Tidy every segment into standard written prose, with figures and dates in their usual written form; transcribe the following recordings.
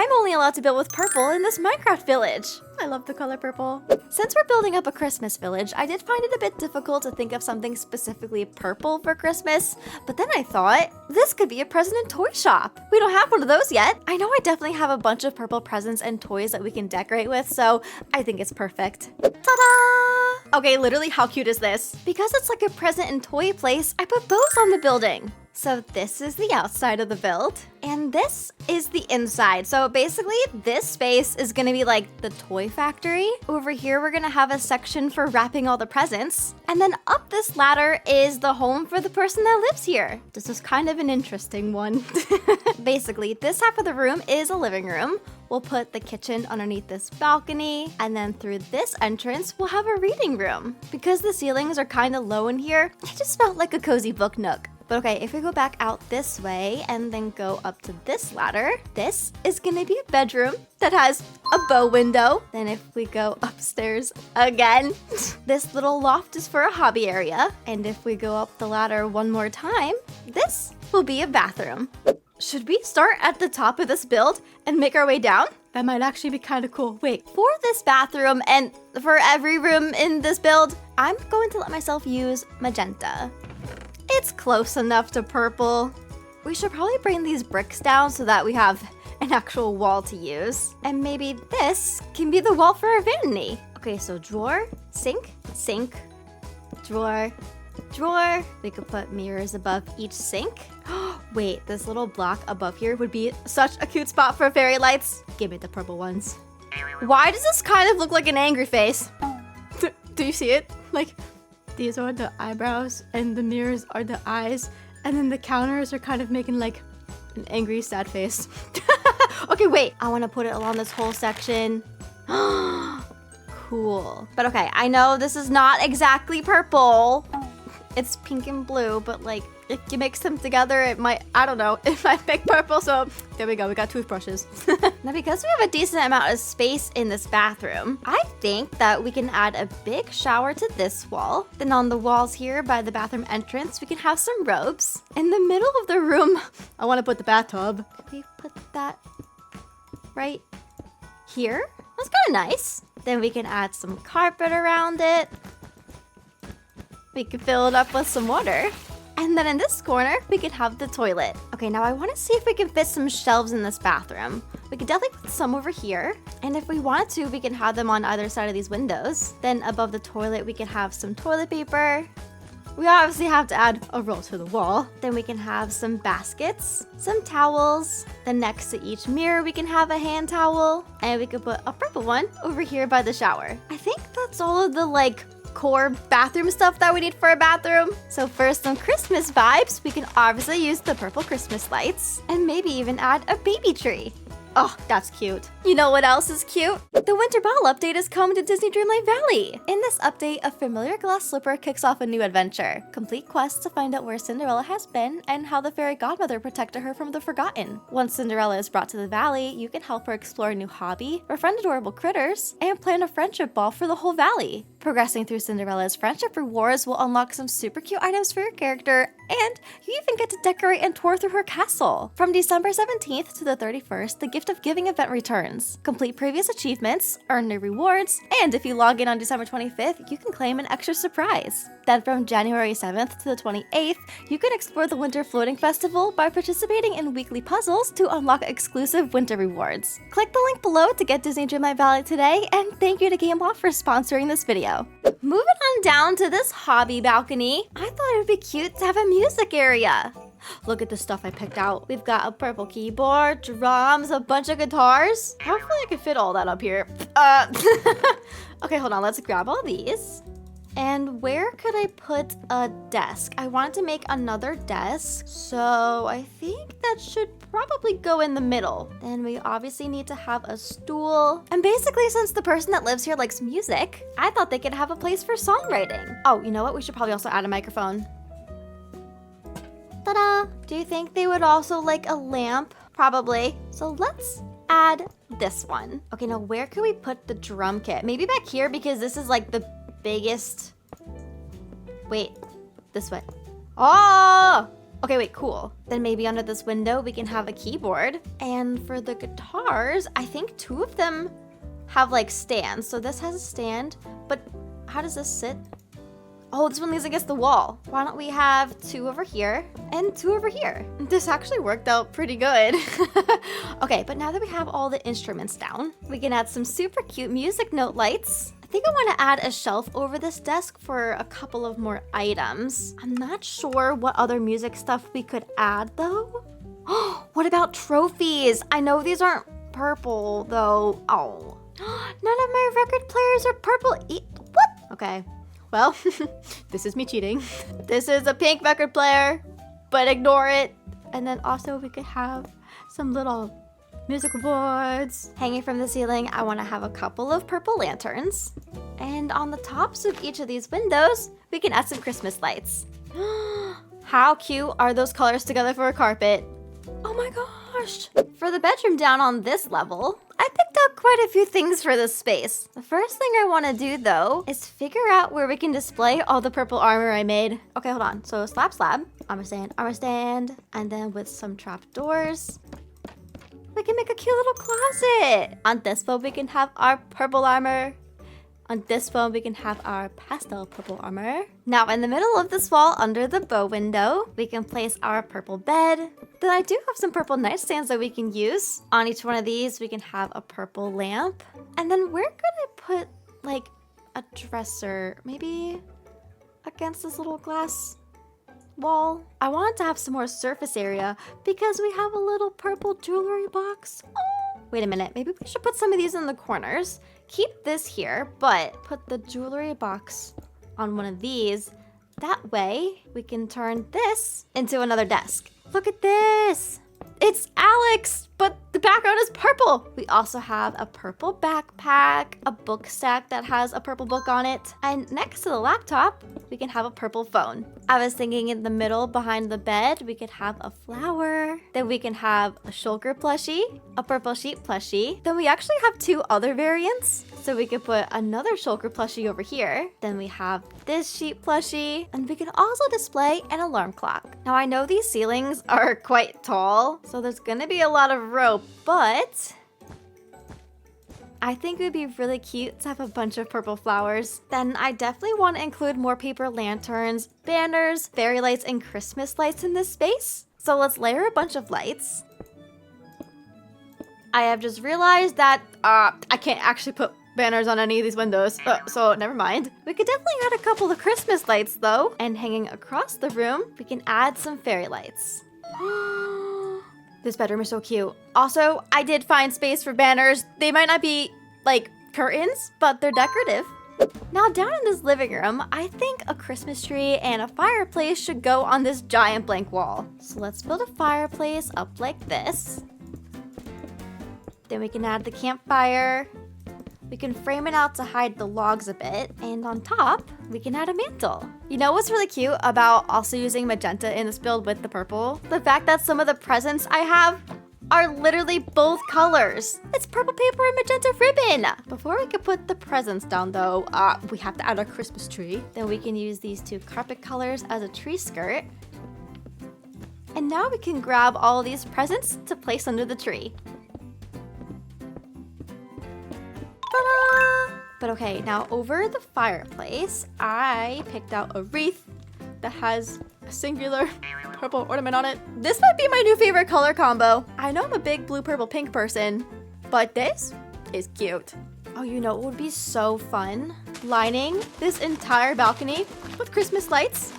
I'm only allowed to build with purple in this Minecraft village. I love the color purple. Since we're building up a Christmas village, I did find it a bit difficult to think of something specifically purple for Christmas, but then I thought, this could be a present and toy shop. We don't have one of those yet. I know I definitely have a bunch of purple presents and toys that we can decorate with, so I think it's perfect. Ta-da! Okay, literally, how cute is this? Because it's like a present and toy place, I put bows on the building. So this is the outside of the build, and this is the inside. So basically, this space is gonna be like the toy factory. Over here, we're gonna have a section for wrapping all the presents. And then up this ladder is the home for the person that lives here. This is kind of an interesting one. Basically, this half of the room is a living room. We'll put the kitchen underneath this balcony, and then through this entrance, we'll have a reading room. Because the ceilings are kind of low in here, it just felt like a cozy book nook. But okay, if we go back out this way and then go up to this ladder, this is gonna be a bedroom that has a bow window. Then if we go upstairs again, this little loft is for a hobby area. And if we go up the ladder one more time, this will be a bathroom. Should we start at the top of this build and make our way down? That might actually be kind of cool. Wait, for this bathroom and for every room in this build, I'm going to let myself use magenta. It's close enough to purple. We should probably bring these bricks down so that we have an actual wall to use. And maybe this can be the wall for our vanity. Okay, so drawer, sink, sink, drawer, drawer. We could put mirrors above each sink. Wait, this little block above here would be such a cute spot for fairy lights. Give me the purple ones. Why does this kind of look like an angry face? Do you see it? Like, these are the eyebrows, and the mirrors are the eyes, and then the counters are kind of making like an angry, sad face. Okay, wait. I want to put it along this whole section. Cool. But okay, I know this is not exactly purple. It's pink and blue, but like, if you mix them together, it might, I don't know, it might make purple, so there we go, we got toothbrushes. Now, because we have a decent amount of space in this bathroom, I think that we can add a big shower to this wall. Then on the walls here by the bathroom entrance, we can have some robes. In the middle of the room, I want to put the bathtub. Can we put that right here? That's kind of nice. Then we can add some carpet around it. We can fill it up with some water. And then in this corner, we could have the toilet. Okay, now I want to see if we can fit some shelves in this bathroom. We could definitely put some over here. And if we wanted to, we can have them on either side of these windows. Then above the toilet, we can have some toilet paper. We obviously have to add a roll to the wall. Then we can have some baskets, some towels. Then next to each mirror, we can have a hand towel. And we could put a purple one over here by the shower. I think that's all of the core bathroom stuff that we need for a bathroom. So for some Christmas vibes, we can obviously use the purple Christmas lights and maybe even add a baby tree. Oh, that's cute. You know what else is cute? The Winter Ball update is coming to Disney Dreamlight Valley. In this update, a familiar glass slipper kicks off a new adventure. Complete quests to find out where Cinderella has been and how the fairy godmother protected her from the forgotten. Once Cinderella is brought to the valley, you can help her explore a new hobby, befriend adorable critters, and plan a friendship ball for the whole valley. Progressing through Cinderella's friendship rewards will unlock some super cute items for your character, and you even get to decorate and tour through her castle. From December 17th to the 31st, the Gift of Giving event returns. Complete previous achievements, earn new rewards, and if you log in on December 25th, you can claim an extra surprise. Then from January 7th to the 28th, you can explore the Winter Floating Festival by participating in weekly puzzles to unlock exclusive winter rewards. Click the link below to get Disney Dreamlight Valley today, and thank you to GameLoft for sponsoring this video. Moving on down to this hobby balcony, I thought it would be cute to have a music area. Look at the stuff I picked out. We've got a purple keyboard, drums, a bunch of guitars. Hopefully I can fit all that up here. Okay, hold on, let's grab all these. And where could I put a desk? I wanted to make another desk, so I think that should probably go in the middle. Then we obviously need to have a stool. And basically, since the person that lives here likes music, I thought they could have a place for songwriting. Oh, you know what? We should probably also add a microphone. Ta-da! Do you think they would also like a lamp? Probably. So let's add this one. Okay, now where can we put the drum kit? Maybe back here because this is like the biggest. Wait, this way. Oh, Okay, wait, cool. Then maybe under this window, we can have a keyboard. And for the guitars, I think 2 of them have like stands. So this has a stand, but how does this sit? Oh, this one leans against the wall. Why don't we have 2 over here and 2 over here? This actually worked out pretty good. Okay, but now that we have all the instruments down, we can add some super cute music note lights. I think I want to add a shelf over this desk for a couple of more items. I'm not sure what other music stuff we could add though. What about trophies? I know these aren't purple though. Oh, none of my record players are purple. What? Okay. Well, this is me cheating. This is a pink record player, but ignore it. And then also we could have some little musical boards. Hanging from the ceiling, I want to have a couple of purple lanterns. And on the tops of each of these windows, we can add some Christmas lights. How cute are those colors together for a carpet? Oh my gosh. For the bedroom down on this level, I picked out quite a few things for this space. The first thing I want to do though is figure out where we can display all the purple armor I made. Okay, hold on. So slab, armor stand, and then with some trap doors, we can make a cute little closet. On this one, we can have our purple armor. On this one, we can have our pastel purple armor. Now, in the middle of this wall, under the bow window, we can place our purple bed. Then I do have some purple nightstands that we can use. On each one of these, we can have a purple lamp. And then where could I put, like, a dresser? Maybe against this little glass wall? I wanted to have some more surface area because we have a little purple jewelry box. Oh, wait a minute. Maybe we should put some of these in the corners. Keep this here, but put the jewelry box on one of these. That way, we can turn this into another desk. Look at this! It's Alex, but the background is purple. We also have a purple backpack, a book stack that has a purple book on it, and next to the laptop, we can have a purple phone. I was thinking in the middle behind the bed, we could have a flower. Then we can have a shulker plushie, a purple sheep plushie. Then we actually have 2 other variants. So we could put another shulker plushie over here. Then we have this sheep plushie, and we can also display an alarm clock. Now I know these ceilings are quite tall, so there's gonna be a lot of rope, but I think it would be really cute to have a bunch of purple flowers. Then I definitely want to include more paper lanterns, banners, fairy lights, and Christmas lights in this space. So let's layer a bunch of lights. I have just realized that I can't actually put banners on any of these windows, so never mind. We could definitely add a couple of Christmas lights though, and hanging across the room, we can add some fairy lights. This bedroom is so cute. Also, I did find space for banners. They might not be like curtains, but they're decorative. Now down in this living room, I think a Christmas tree and a fireplace should go on this giant blank wall. So let's build a fireplace up like this. Then we can add the campfire. We can frame it out to hide the logs a bit, and on top, we can add a mantle. You know what's really cute about also using magenta in this build with the purple? The fact that some of the presents I have are literally both colors. It's purple paper and magenta ribbon. Before we can put the presents down though, we have to add a Christmas tree. Then we can use these 2 carpet colors as a tree skirt. And now we can grab all of these presents to place under the tree. But okay, now over the fireplace, I picked out a wreath that has a singular purple ornament on it. This might be my new favorite color combo. I know I'm a big blue, purple, pink person, but this is cute. Oh, you know, it would be so fun lining this entire balcony with Christmas lights.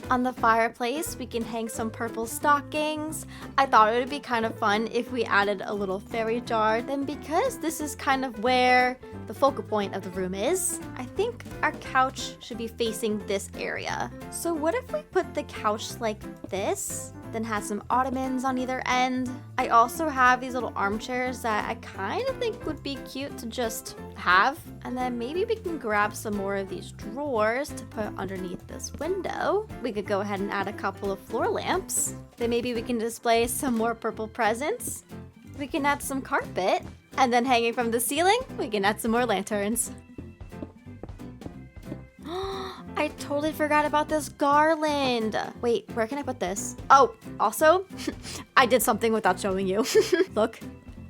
On the fireplace, we can hang some purple stockings. I thought it would be kind of fun if we added a little fairy jar. Then because this is kind of where the focal point of the room is, I think our couch should be facing this area. So what if we put the couch like this, then have some ottomans on either end? I also have these little armchairs that I kind of think would be cute to just have. And then maybe we can grab some more of these drawers to put underneath this window. We could go ahead and add a couple of floor lamps. Then maybe we can display some more purple presents. We can add some carpet. And then hanging from the ceiling, we can add some more lanterns. I totally forgot about this garland. Wait, where can I put this? Oh, also, I did something without showing you. Look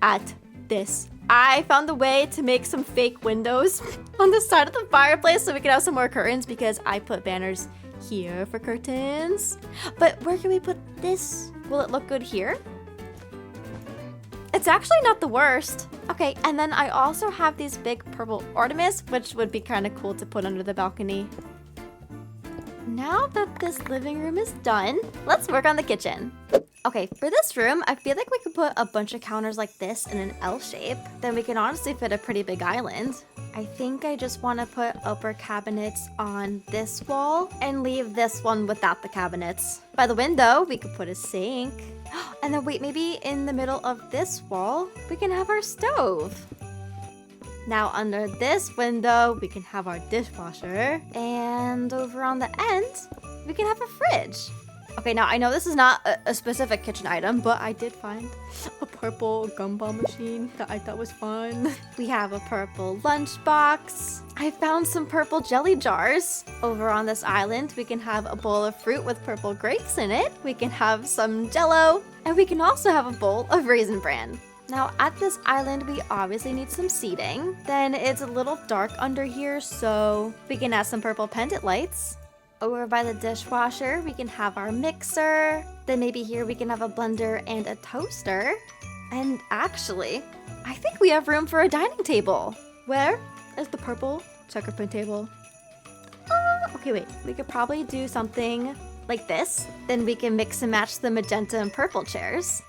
at this. I found a way to make some fake windows on the side of the fireplace so we can have some more curtains because I put banners here for curtains. But where can we put this? Will it look good here? It's actually not the worst. Okay, and then I also have these big purple ornaments, which would be kind of cool to put under the balcony. Now that this living room is done, let's work on the kitchen. Okay, for this room, I feel like we could put a bunch of counters like this in an L shape. Then we can honestly fit a pretty big island. I think I just want to put upper cabinets on this wall and leave this one without the cabinets. By the window, we could put a sink. And then wait, maybe in the middle of this wall, we can have our stove. Now under this window, we can have our dishwasher. And over on the end, we can have a fridge. Okay, now I know this is not a specific kitchen item, but I did find a purple gumball machine that I thought was fun. We have a purple lunchbox. I found some purple jelly jars. Over on this island, we can have a bowl of fruit with purple grapes in it. We can have some Jell-O, and we can also have a bowl of Raisin Bran. Now at this island, we obviously need some seating. Then it's a little dark under here, so we can add some purple pendant lights. Over by the dishwasher, we can have our mixer. Then maybe here we can have a blender and a toaster. And actually, I think we have room for a dining table. Where is the purple checker print table? Okay, wait. We could probably do something like this. Then we can mix and match the magenta and purple chairs.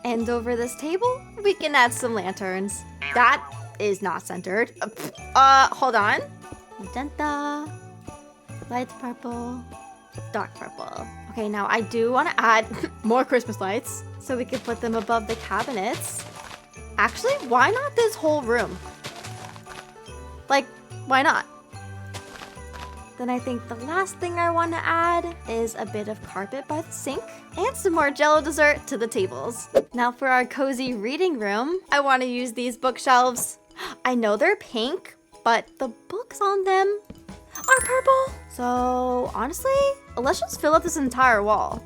And over this table, we can add some lanterns. That is not centered. Hold on. Magenta. Light purple, dark purple. Okay, now I do want to add more Christmas lights so we can put them above the cabinets. Actually, why not this whole room? Like, why not? Then I think the last thing I want to add is a bit of carpet by the sink and some more Jell-O dessert to the tables. Now for our cozy reading room, I want to use these bookshelves. I know they're pink, but the books on them are purple. So honestly, let's just fill up this entire wall.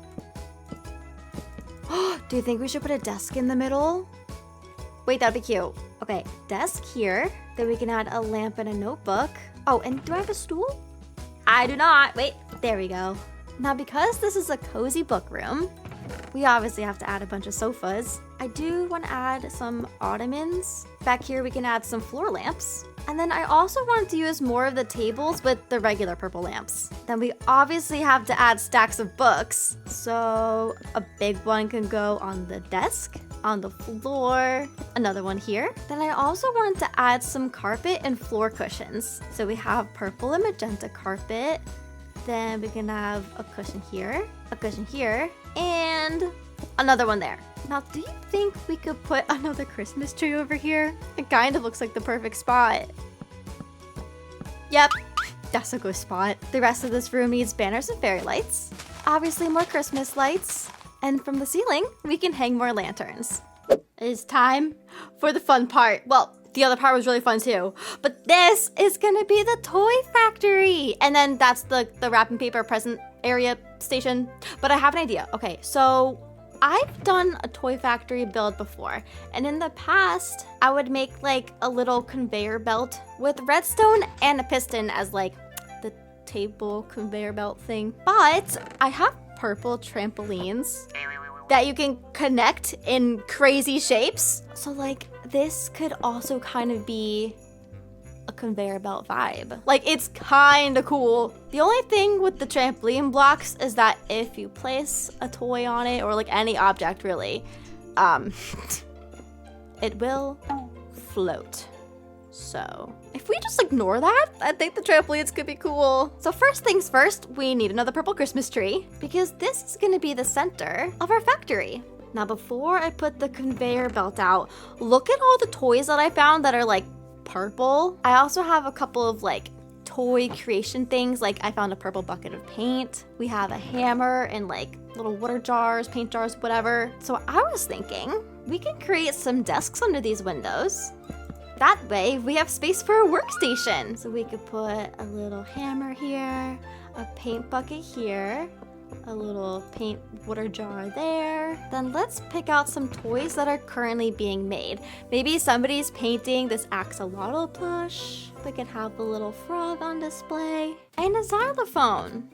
Do you think we should put a desk in the middle? Wait, that'd be cute. Okay, desk here. Then we can add a lamp and a notebook. Oh, and do I have a stool? I do not. Wait, there we go. Now because this is a cozy book room, we obviously have to add a bunch of sofas. I do want to add some ottomans. Back here we can add some floor lamps. And then I also wanted to use more of the tables with the regular purple lamps. Then we obviously have to add stacks of books. So a big one can go on the desk, on the floor, another one here. Then I also wanted to add some carpet and floor cushions. So we have purple and magenta carpet. Then we can have a cushion here, and another one there. Now, do you think we could put another Christmas tree over here? It kind of looks like the perfect spot. Yep, that's a good spot. The rest of this room needs banners and fairy lights. Obviously more Christmas lights. And from the ceiling, we can hang more lanterns. It's time for the fun part. Well, the other part was really fun too. But this is gonna be the toy factory. And then that's the wrapping paper present area station. But I have an idea. Okay, so I've done a toy factory build before, and in the past, I would make like a little conveyor belt with redstone and a piston as like the table conveyor belt thing. But I have purple trampolines that you can connect in crazy shapes. So like this could also kind of be a conveyor belt vibe. Like it's kind of cool. The only thing with the trampoline blocks is that if you place a toy on it or like any object really, it will float. So if we just ignore that, I think the trampolines could be cool. So first things first, we need another purple Christmas tree because this is gonna be the center of our factory. Now before I put the conveyor belt out, look at all the toys that I found that are like purple. I also have a couple of like toy creation things, like I found a purple bucket of paint. We have a hammer and like little water jars, paint jars, whatever. So I was thinking we can create some desks under these windows. That way, we have space for a workstation. So we could put a little hammer here, a paint bucket here, a little paint water jar there. Then let's pick out some toys that are currently being made. Maybe somebody's painting this axolotl plush. We can have a little frog on display and a xylophone.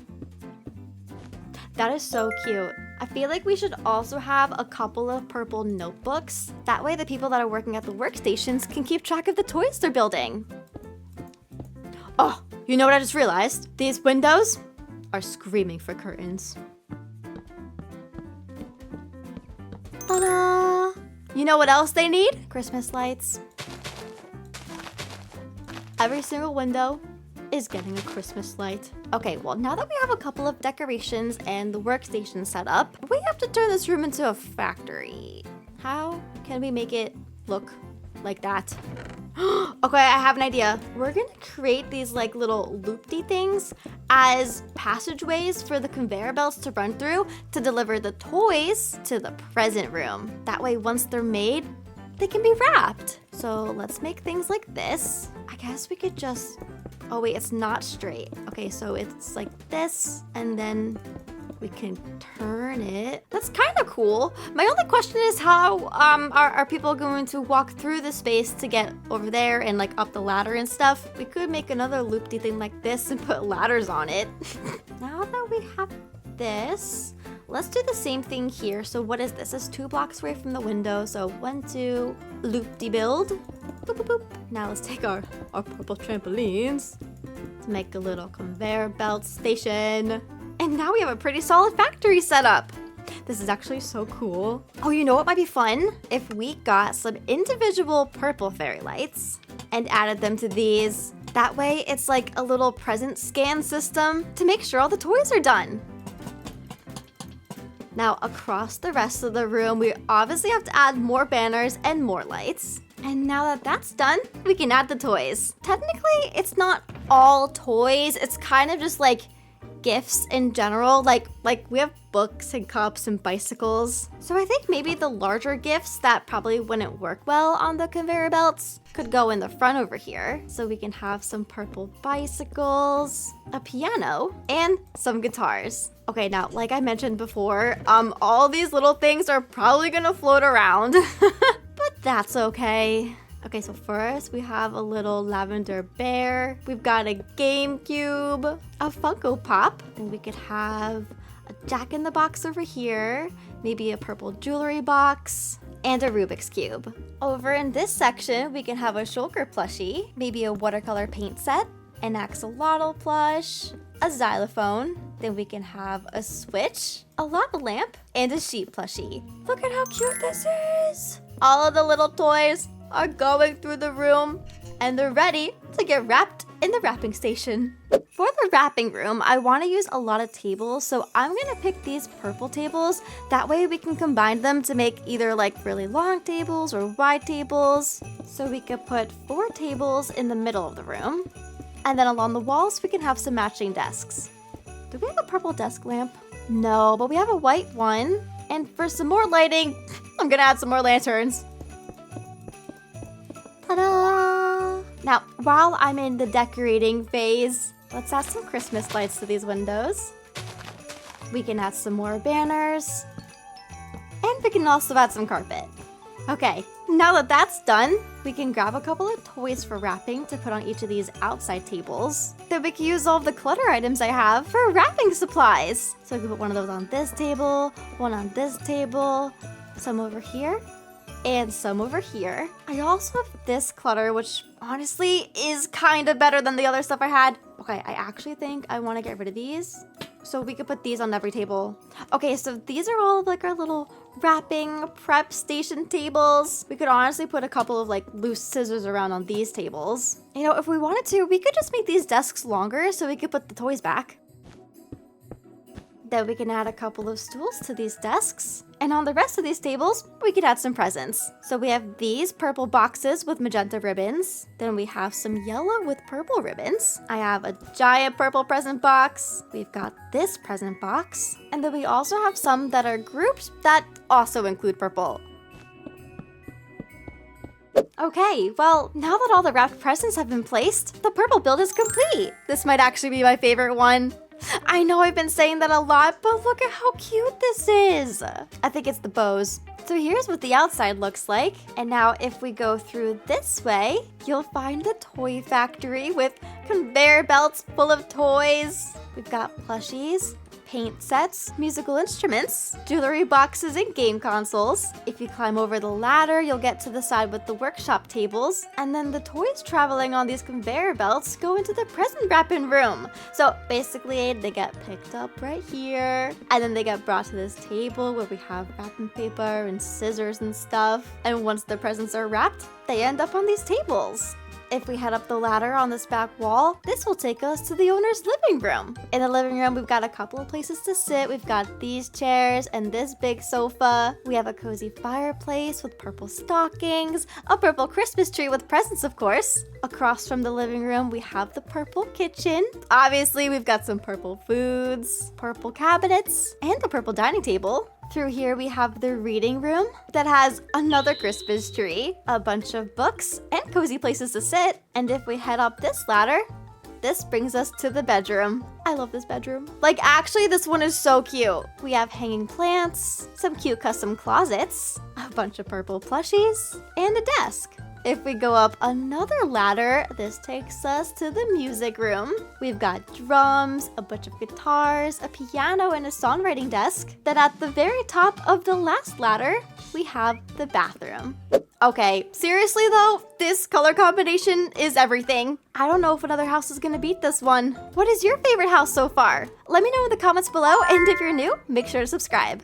That is so cute. I feel like we should also have a couple of purple notebooks. That way the people that are working at the workstations can keep track of the toys they're building. Oh, you know what I just realized? These windows are screaming for curtains. Ta-da! You know what else they need? Christmas lights. Every single window is getting a Christmas light. Okay, well, now that we have a couple of decorations and the workstation set up, we have to turn this room into a factory. How can we make it look like that? Okay, I have an idea. We're gonna create these like little loop-de things as passageways for the conveyor belts to run through to deliver the toys to the present room. That way, once they're made, they can be wrapped. So let's make things like this. I guess we could just, oh wait, it's not straight. Okay, so it's like this, and then we can turn it. That's kind of cool. My only question is how are people going to walk through the space to get over there and like up the ladder and stuff? We could make another loopy thing like this and put ladders on it. Now that we have this, let's do the same thing here. So what is this? It's 2 blocks away from the window. So 1, 2, loop-de-build. Boop, boop, boop. Now let's take our purple trampolines to make a little conveyor belt station. And now we have a pretty solid factory set up. This is actually so cool. Oh, you know what might be fun? If we got some individual purple fairy lights and added them to these. That way it's like a little present scan system to make sure all the toys are done. Now across the rest of the room, we obviously have to add more banners and more lights. And now that that's done, we can add the toys. Technically, it's not all toys. It's kind of just like gifts in general. Like we have books and cups and bicycles. So I think maybe the larger gifts that probably wouldn't work well on the conveyor belts could go in the front over here. So we can have some purple bicycles, a piano, and some guitars. Okay, now, like I mentioned before, all these little things are probably gonna float around, but that's okay. Okay, so first we have a little lavender bear. We've got a GameCube, a Funko Pop, and we could have a Jack-in-the-Box over here, maybe a purple jewelry box, and a Rubik's Cube. Over in this section, we can have a Shulker plushie, maybe a watercolor paint set, an axolotl plush, a xylophone, then we can have a switch, a lava lamp, and a sheep plushie. Look at how cute this is! All of the little toys are going through the room, and they're ready to get wrapped in the wrapping station. For the wrapping room, I want to use a lot of tables, so I'm gonna pick these purple tables. That way we can combine them to make either like really long tables or wide tables. So we could put 4 tables in the middle of the room. And then along the walls, we can have some matching desks. Do we have a purple desk lamp? No, but we have a white one. And for some more lighting, I'm gonna add some more lanterns. Ta-da! Now, while I'm in the decorating phase, let's add some Christmas lights to these windows. We can add some more banners. And we can also add some carpet. Okay, now that that's done, we can grab a couple of toys for wrapping to put on each of these outside tables. Then we can use all of the clutter items I have for wrapping supplies. So we can put one of those on this table, one on this table, some over here, and some over here. I also have this clutter, which honestly is kind of better than the other stuff I had. Okay, I actually think I want to get rid of these. So we could put these on every table. Okay, so these are all of like our little wrapping prep station tables. We could honestly put a couple of like loose scissors around on these tables. You know, if we wanted to, we could just make these desks longer so we could put the toys back. Then we can add a couple of stools to these desks. And on the rest of these tables, we could add some presents. So we have these purple boxes with magenta ribbons. Then we have some yellow with purple ribbons. I have a giant purple present box. We've got this present box. And then we also have some that are grouped that also include purple. Okay, well, now that all the wrapped presents have been placed, the purple build is complete. This might actually be my favorite one. I know I've been saying that a lot, but look at how cute this is. I think it's the bows. So here's what the outside looks like. And now if we go through this way, you'll find the toy factory with conveyor belts full of toys. We've got plushies, paint sets, musical instruments, jewelry boxes, and game consoles. If you climb over the ladder, you'll get to the side with the workshop tables. And then the toys traveling on these conveyor belts go into the present wrapping room. So basically, they get picked up right here. And then they get brought to this table where we have wrapping paper and scissors and stuff. And once the presents are wrapped, they end up on these tables. If we head up the ladder on this back wall, this will take us to the owner's living room. In the living room, we've got a couple of places to sit. We've got these chairs and this big sofa. We have a cozy fireplace with purple stockings, a purple Christmas tree with presents, of course. Across from the living room, we have the purple kitchen. Obviously, we've got some purple foods, purple cabinets, and a purple dining table. Through here, we have the reading room that has another Christmas tree, a bunch of books, and cozy places to sit. And if we head up this ladder, this brings us to the bedroom. I love this bedroom. Like, actually, this one is so cute. We have hanging plants, some cute custom closets, a bunch of purple plushies, and a desk. If we go up another ladder, this takes us to the music room. We've got drums, a bunch of guitars, a piano, and a songwriting desk. Then at the very top of the last ladder, we have the bathroom. Okay, seriously though, this color combination is everything. I don't know if another house is gonna beat this one. What is your favorite house so far? Let me know in the comments below, and if you're new, make sure to subscribe.